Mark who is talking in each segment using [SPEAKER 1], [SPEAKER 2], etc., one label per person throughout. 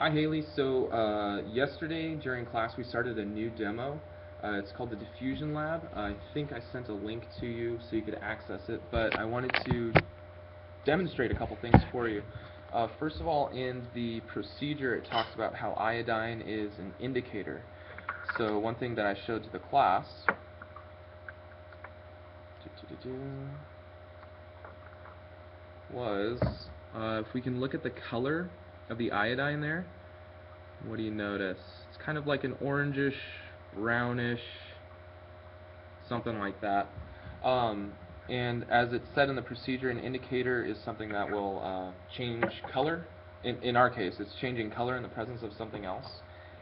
[SPEAKER 1] Hi Haley, so yesterday during class we started a new demo. It's called the Diffusion Lab. I think I sent a link to you so you could access it, but I wanted to demonstrate a couple things for you. First of all, in the procedure it talks about how iodine is an indicator. So one thing that I showed to the class was if we can look at the color of the iodine there, what do you notice? It's kind of like an orangish, brownish, something like that. And as it's said in the procedure, an indicator is something that will change color. In our case, it's changing color in the presence of something else.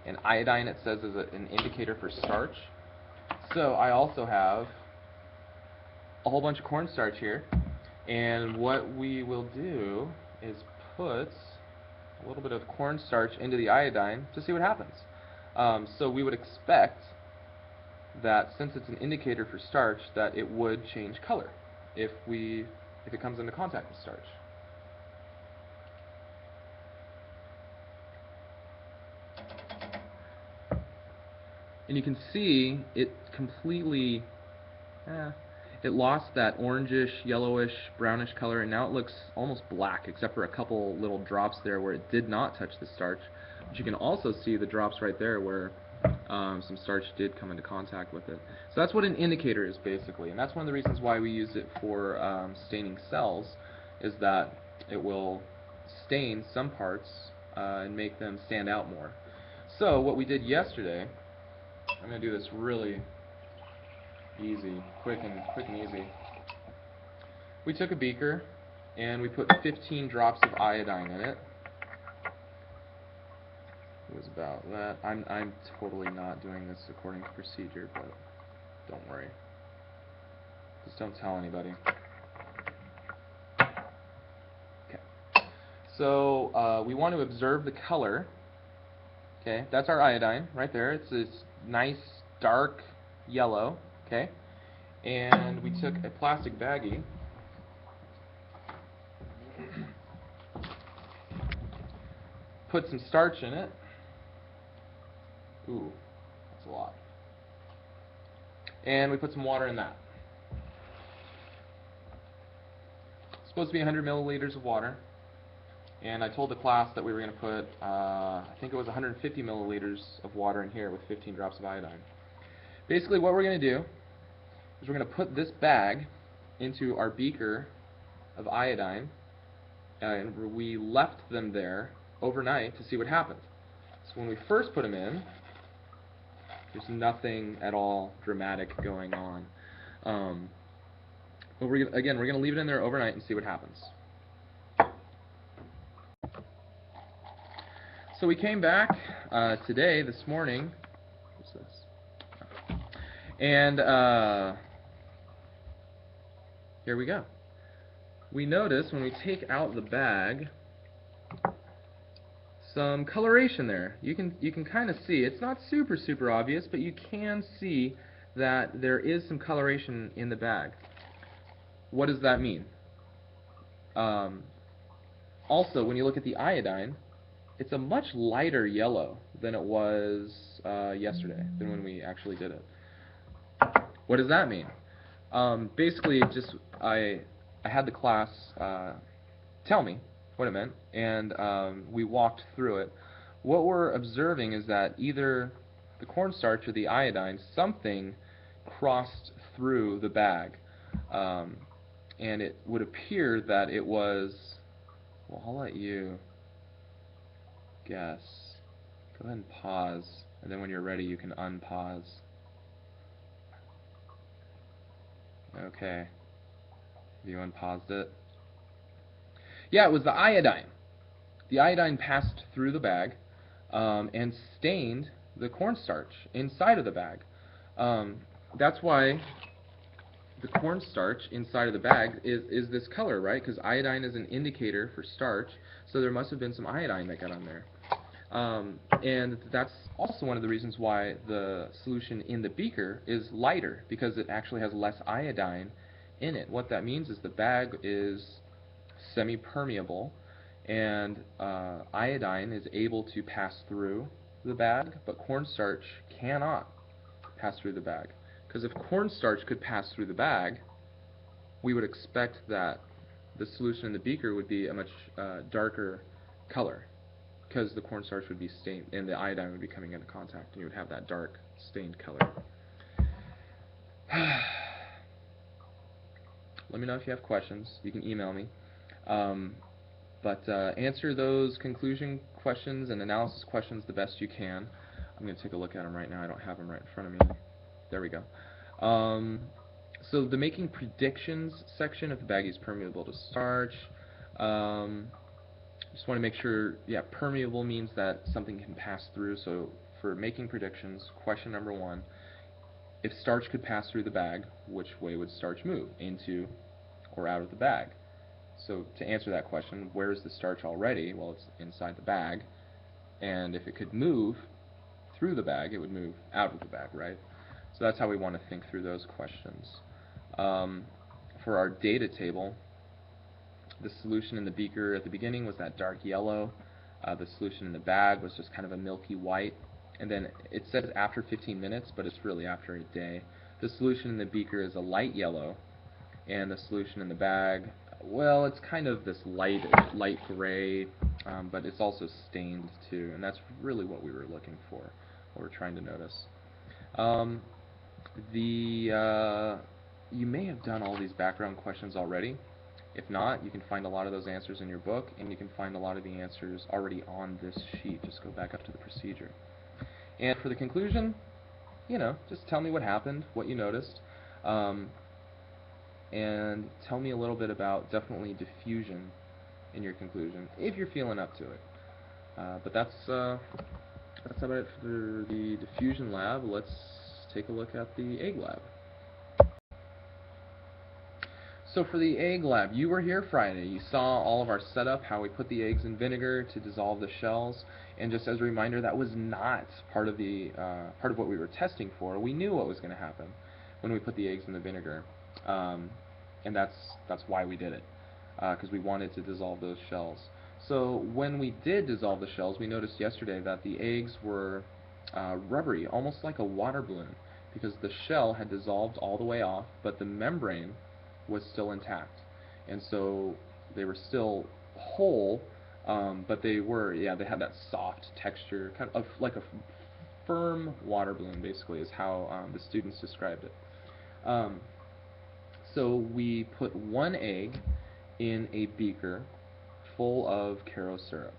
[SPEAKER 1] And iodine, it says, is an indicator for starch. So I also have a whole bunch of cornstarch here. And what we will do is put a little bit of cornstarch into the iodine to see what happens. So we would expect that since it's an indicator for starch, that it would change color if it comes into contact with starch. And you can see it completely, it lost that orangish, yellowish, brownish color, and now it looks almost black, except for a couple little drops there where it did not touch the starch. But you can also see the drops right there where some starch did come into contact with it. So that's what an indicator is basically, and that's one of the reasons why we use it for staining cells, is that it will stain some parts and make them stand out more. So what we did yesterday, I'm going to do this really easy, quick and easy. We took a beaker and we put 15 drops of iodine in it. It was about that. I'm totally not doing this according to procedure, but don't worry. Just don't tell anybody. Okay. So we want to observe the color. Okay, that's our iodine right there. It's this nice dark yellow. Okay, and we took a plastic baggie. Put some starch in it. Ooh, that's a lot. And we put some water in that. It's supposed to be 100 milliliters of water. And I told the class that we were going to put, I think it was 150 milliliters of water in here with 15 drops of iodine. Basically what we're going to do is we're going to put this bag into our beaker of iodine, and we left them there overnight to see what happened. So when we first put them in, there's nothing at all dramatic going on. But we're going to leave it in there overnight and see what happens. So we came back today, this morning. What's this? And here we go. We notice when we take out the bag some coloration there. You can kind of see. It's not super obvious, but you can see that there is some coloration in the bag. What does that mean? Also, when you look at the iodine, it's a much lighter yellow than it was yesterday, than when we actually did it. What does that mean? Basically, I had the class tell me what it meant, and we walked through it. What we're observing is that either the cornstarch or the iodine, something crossed through the bag, and it would appear that it was, well, I'll let you guess. Go ahead and pause, and then when you're ready you can unpause. Okay. Have you unpaused it? Yeah, it was the iodine. The iodine passed through the bag and stained the cornstarch inside of the bag. That's why the cornstarch inside of the bag is this color, right? Because iodine is an indicator for starch, so there must have been some iodine that got on there. And that's also one of the reasons why the solution in the beaker is lighter, because it actually has less iodine in it. What that means is the bag is semi-permeable, And iodine is able to pass through the bag, but cornstarch cannot pass through the bag. Because if cornstarch could pass through the bag, we would expect that the solution in the beaker would be a much darker color, because the cornstarch would be stained and the iodine would be coming into contact, and you would have that dark stained color. Let me know if you have questions. You can email me. But answer those conclusion questions and analysis questions the best you can. I'm going to take a look at them right now. I don't have them right in front of me. There we go. So the making predictions section of the baggie is permeable to starch. Just want to make sure, yeah, permeable means that something can pass through. So for making predictions, question number 1, if starch could pass through the bag, which way would starch move? Into or out of the bag? So to answer that question, where is the starch already? Well, it's inside the bag. And if it could move through the bag, it would move out of the bag, right? So that's how we want to think through those questions. For our data table, the solution in the beaker at the beginning was that dark yellow. The solution in the bag was just kind of a milky white. And then it says after 15 minutes, but it's really after a day. The solution in the beaker is a light yellow, and the solution in the bag, well, it's kind of this light gray, but it's also stained too, and that's really what we were looking for, what we're trying to notice. You may have done all these background questions already. If not, you can find a lot of those answers in your book, and you can find a lot of the answers already on this sheet. Just go back up to the procedure. And for the conclusion, just tell me what happened, what you noticed, and tell me a little bit about definitely diffusion in your conclusion, if you're feeling up to it. But that's about it for the diffusion lab. Let's take a look at the egg lab. So for the egg lab, you were here Friday. You saw all of our setup, how we put the eggs in vinegar to dissolve the shells. And just as a reminder, that was not part of what we were testing for. We knew what was going to happen when we put the eggs in the vinegar, and that's why we did it, because we wanted to dissolve those shells. So when we did dissolve the shells, we noticed yesterday that the eggs were rubbery, almost like a water balloon, because the shell had dissolved all the way off, but the membrane was still intact, and so they were still whole, but they had that soft texture, kind of like a firm water balloon, basically, is how the students described it. So we put one egg in a beaker full of Karo syrup.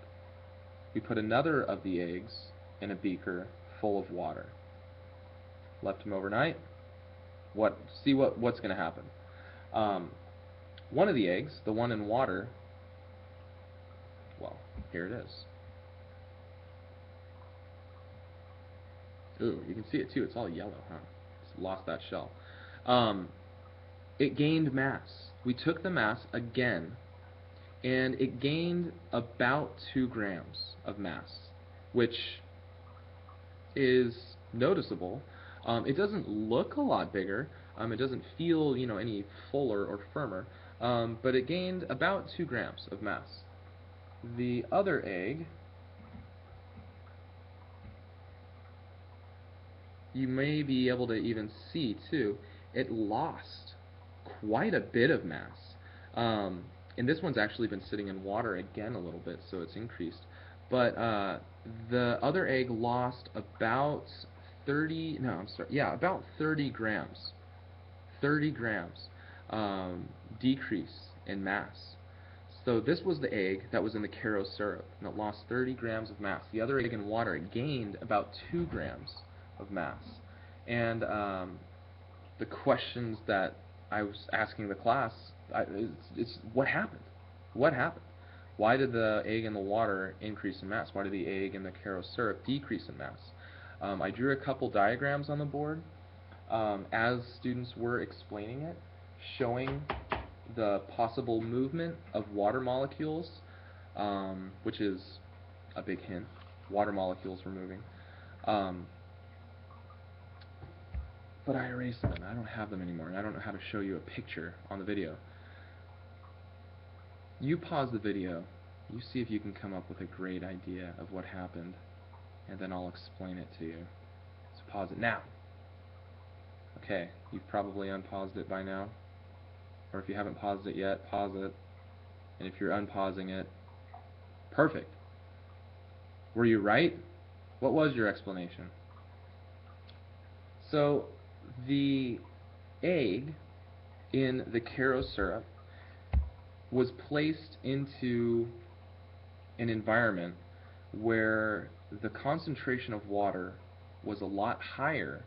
[SPEAKER 1] We put another of the eggs in a beaker full of water. Left them overnight. See what's going to happen. One of the eggs, the one in water, well, here it is. Ooh, you can see it too. It's all yellow, huh? It's lost that shell. It gained mass. We took the mass again, and it gained about 2 grams of mass, which is noticeable. It doesn't look a lot bigger. It doesn't feel, any fuller or firmer, but it gained about 2 grams of mass. The other egg, you may be able to even see too, it lost quite a bit of mass. And this one's actually been sitting in water again a little bit, so it's increased. But the other egg lost about 30 grams. 30 grams decrease in mass. So this was the egg that was in the Karo syrup, and it lost 30 grams of mass. The other egg in water, it gained about 2 grams of mass. And the questions that I was asking the class, it's what happened? What happened? Why did the egg in the water increase in mass? Why did the egg in the Karo syrup decrease in mass? I drew a couple diagrams on the board as students were explaining it, showing the possible movement of water molecules, which is a big hint. Water molecules were moving. But I erased them. I don't have them anymore, and I don't know how to show you a picture on the video. You pause the video You see if you can come up with a great idea of what happened, and then I'll explain it to you. So pause it now. Okay, you've probably unpaused it by now. Or if you haven't paused it yet, pause it. And if you're unpausing it, perfect. Were you right? What was your explanation? So the egg in the Karo syrup was placed into an environment where the concentration of water was a lot higher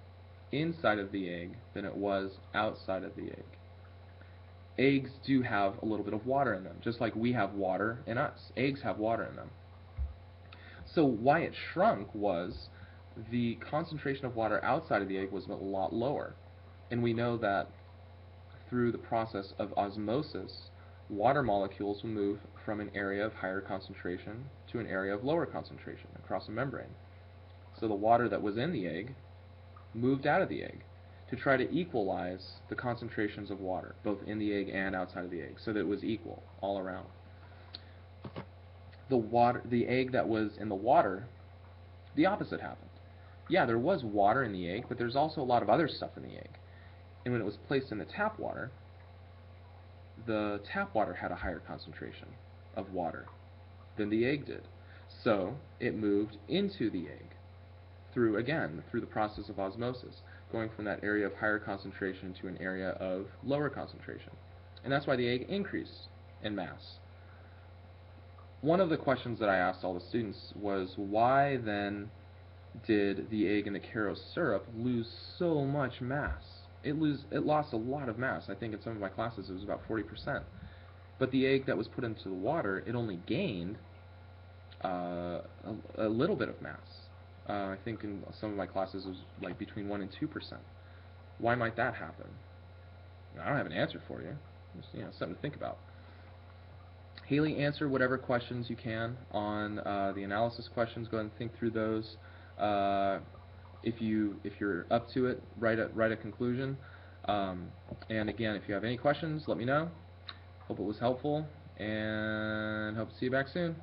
[SPEAKER 1] inside of the egg than it was outside of the egg. Eggs do have a little bit of water in them, just like we have water in us. Eggs have water in them. So why it shrunk was the concentration of water outside of the egg was a lot lower. And we know that through the process of osmosis, water molecules will move from an area of higher concentration to an area of lower concentration across a membrane. So the water that was in the egg moved out of the egg to try to equalize the concentrations of water, both in the egg and outside of the egg, so that it was equal all around. The egg that was in the water, the opposite happened. Yeah, there was water in the egg, but there's also a lot of other stuff in the egg. And when it was placed in the tap water had a higher concentration of water than the egg did. So it moved into the egg through the process of osmosis, going from that area of higher concentration to an area of lower concentration. And that's why the egg increased in mass. One of the questions that I asked all the students was, why then did the egg in the Karo syrup lose so much mass? It lost a lot of mass. I think in some of my classes it was about 40%. But the egg that was put into the water, it only gained a little bit of mass. I think in some of my classes it was like between 1 and 2%. Why might that happen? I don't have an answer for you. Just, something to think about. Haley, answer whatever questions you can on the analysis questions. Go ahead and think through those. If you're up to it, write a conclusion. And again, if you have any questions, let me know. Hope it was helpful, and hope to see you back soon.